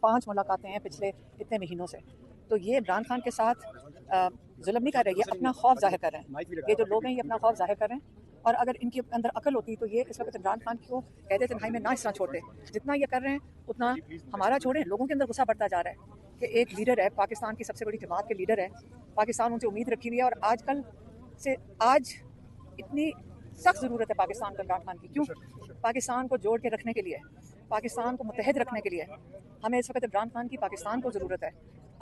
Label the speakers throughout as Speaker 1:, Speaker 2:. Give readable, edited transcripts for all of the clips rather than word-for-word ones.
Speaker 1: 5 मुलाकातें हैं पिछले इतने महीनों से। तो ये इमरान खान के साथ जुल्म नहीं कर रहे, ये अपना खौफ जाहिर कर रहे हैं। ये जो लोग हैं ये अपना खौफ जाहिर कर रहे हैं, और अगर इनके अंदर अकल होती तो ये इस वक्त इमरान खान को कहते तन्हाई में ना इस तरह छोड़ते। जितना ये कर रहे हैं उतना हमारा छोड़ें। लोगों के अंदर गुस्सा बढ़ता जा रहा है कि एक लीडर है, पाकिस्तान की सबसे बड़ी जमात के लीडर है, पाकिस्तान उनसे उम्मीद रखी हुई है, और आजकल से आज इतनी सख्त ज़रूरत है पाकिस्तान को इमरान खान की। क्यों? पाकिस्तान को जोड़ के रखने के लिए, पाकिस्तान को मुत्तहिद रखने के लिए हमें इस वक्त इमरान खान की पाकिस्तान को ज़रूरत है।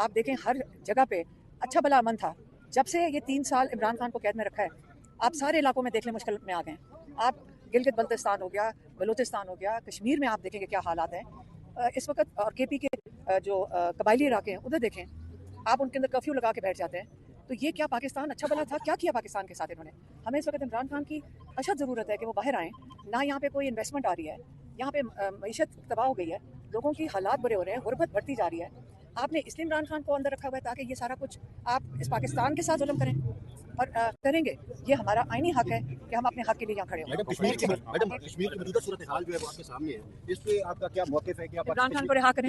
Speaker 1: आप देखें हर जगह पे अच्छा भला अमन था। जब से ये 3 साल इमरान खान को कैद में रखा है, आप सारे इलाकों में देख लें मुश्किल में आ गए। आप गिलगित बल्तिस्तान हो गया, बलूचिस्तान हो गया, कश्मीर में आप देखेंगे क्या हालात हैं इस वक्त, और KP के जो कबायली इलाके हैं उधर देखें, आप उनके अंदर कर्फ्यू लगा के बैठ जाते हैं। तो ये क्या पाकिस्तान अच्छा भला था? क्या किया पाकिस्तान के साथ इन्होंने? हमें इस वक्त इमरान खान की अशद ज़रूरत है कि वो बाहर आएँ। ना यहाँ पे कोई इन्वेस्टमेंट आ रही है, यहाँ पे मईशत तबाह हो गई है, लोगों की हालात बुरे हो रहे हैं, गुर्बत बढ़ती जा रही है। आपने इसलिए इमरान खान को अंदर रखा हुआ है ताकि ये सारा कुछ आप इस पाकिस्तान के साथ जुल्म करें, और करेंगे। ये हमारा आईनी हक है कि हम अपने हक के लिए यहाँ खड़े हों।
Speaker 2: मैडम, कश्मीर की मौजूदा सूरत हाल जो है वो आपके सामने है, इस पे आपका क्या मौक़िफ़ है कि आप
Speaker 1: इमरान खान को रिहा करें,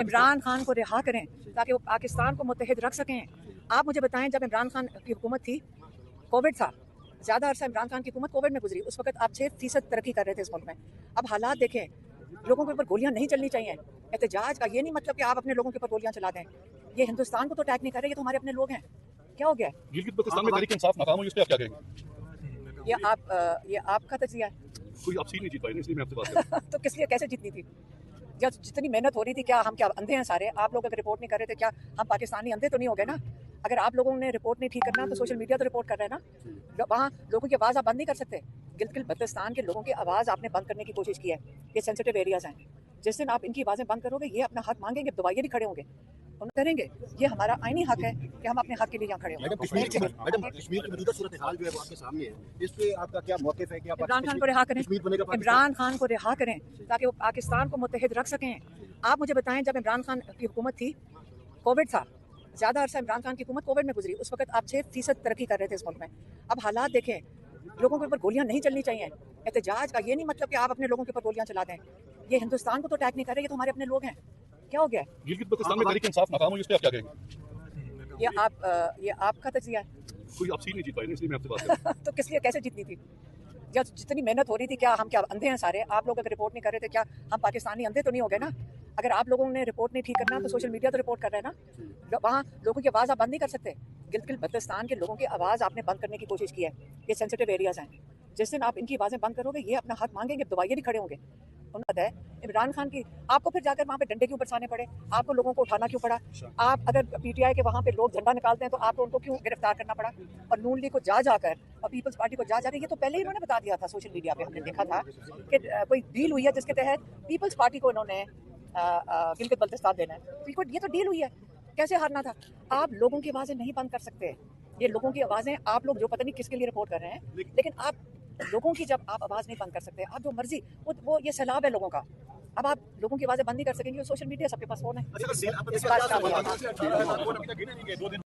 Speaker 1: इमरान खान को रिहा करें ताकि वो पाकिस्तान को मुत्तहिद रख सकें। आप मुझे बताएं, जब इमरान खान की हुकूमत थी, कोविड था, ज़्यादा अरसा इमरान खान की हुकूमत कोविड में गुजरी, उस वक्त आप 6% तरक्की कर रहे थे इस मुल्क में। अब हालात देखें, लोगों के ऊपर गोलियां नहीं चलनी चाहिए। एहतजाज का ये नहीं मतलब कि आप अपने लोगों के ऊपर गोलियां चला दें। ये हिंदुस्तान को तो अटैक नहीं कर रहे, ये तो हमारे अपने लोग हैं। क्या हो गया?
Speaker 3: गिलगित बल्तिस्तान में तहरीक इंसाफ नाकाम हुई, इस पे आप क्या कहेंगे?
Speaker 1: ये आपका तजिया है।
Speaker 3: कोई आप सीट नहीं जीत पाए, इसलिए मैं आपसे बात कर रहा हूं।
Speaker 1: तो किस लिए, कैसे जीतनी थी? जब जितनी मेहनत हो रही थी, क्या हम क्या अंधे हैं सारे? आप लोग अगर रिपोर्ट नहीं कर रहे थे, क्या हम पाकिस्तानी अंधे तो नहीं हो गए ना? अगर आप लोगों ने रिपोर्ट नहीं ठीक करना तो सोशल मीडिया तो रिपोर्ट कर रहे हैं ना। वहाँ लोगों की आवाज़ आप बंद नहीं कर सकते। गिलगित बल्तिस्तान के लोगों की आवाज़ आपने बंद करने की कोशिश की है। ये सेंसिटिव एरियाज़ हैं। जिस दिन आप इनकी आवाज़ें बंद करोगे, ये अपना हक मांगेंगे, दवाइयाँ भी खड़े होंगे, उन करेंगे। ये हमारा आईनी हक है कि हम अपने हक के लिए यहाँ खड़े हों।
Speaker 2: मैडम, कश्मीर की मौजूदा सूरत हाल जो है वो आपके सामने है, इस पे आपका क्या मौक़िफ़ है कि आप
Speaker 1: इमरान खान को रिहा करें, इमरान खान को रिहा करें ताकि वो पाकिस्तान को मुत्तहिद रख सकें। आप मुझे बताएं, जब इमरान खान की हुकूमत थी, कोविड था, ज़्यादा अरसा इमरान खान की हुकूमत कोविड में गुजरी, उस वक्त आप 6% तरक्की कर रहे थे इस मुल्क में। अब हालात देखें, लोगों के ऊपर गोलियां नहीं चलनी चाहिए। एहतजाज का ये नहीं मतलब कि आप अपने लोगों के ऊपर गोलियां चला दें। ये हिंदुस्तान को तो अटैक नहीं कर रहे, ये तो हमारे अपने लोग हैं। क्या हो गया?
Speaker 3: गिलगित बल्तिस्तान में तहरीक इंसाफ नाकाम हुई, इस पे आप क्या कहेंगे?
Speaker 1: ये आपका तजिया है।
Speaker 3: कोई आप सीट नहीं जीत पाए, इसलिए मैं आपसे बात कर रहा हूं।
Speaker 1: तो किस लिए, कैसे जीतनी थी? जब जितनी मेहनत हो रही थी, क्या हम क्या अंधे हैं सारे? आप लोग अगर रिपोर्ट नहीं कर रहे थे, क्या हम पाकिस्तानी अंधे तो नहीं हो गए ना? अगर आप लोगों ने रिपोर्ट नहीं ठीक करना तो सोशल मीडिया तो रिपोर्ट कर रहे हैं ना। वहाँ लोगों की आवाज़ आप बंद नहीं कर सकते। गिलगित बल्तिस्तान के लोगों की आवाज़ आपने बंद करने की कोशिश की है। ये सेंसिटिव एरियाज़ हैं। जिस दिन आप इनकी आवाज़ें बंद करोगे, ये अपना हक मांगेंगे, दवाइयाँ भी खड़े होंगे। उन्हें पता है इमरान खान की, आपको फिर जाकर वहाँ पे डंडे क्यों बरसाने पड़े? आपको लोगों को उठाना क्यों पड़ा? आप अगर PTI के वहाँ पे लोग झंडा निकालते हैं तो आपको उनको क्यों गिरफ्तार करना पड़ा? और नून लीग को जाकर और पीपल्स पार्टी को जाकर, ये तो पहले ही इन्होंने बता दिया था सोशल मीडिया पे, हमने देखा था कि कोई डील हुई है जिसके तहत पीपल्स पार्टी को इन्होंने गिलगित बल्तिस्तान देना है। ये तो डील हुई है, कैसे हारना था? आप लोगों की आवाज़ें नहीं बंद कर सकते। ये लोगों की आवाज़ें, आप लोग जो पता नहीं किसके लिए रिपोर्ट कर रहे हैं, लेकिन आप लोगों की जब आप आवाज़ नहीं बंद कर सकते, आप जो मर्जी, वो ये सैलाब है लोगों का। अब आप लोगों की आवाज़ें बंद नहीं कर सकेंगे। सोशल मीडिया सबके पास फोन है।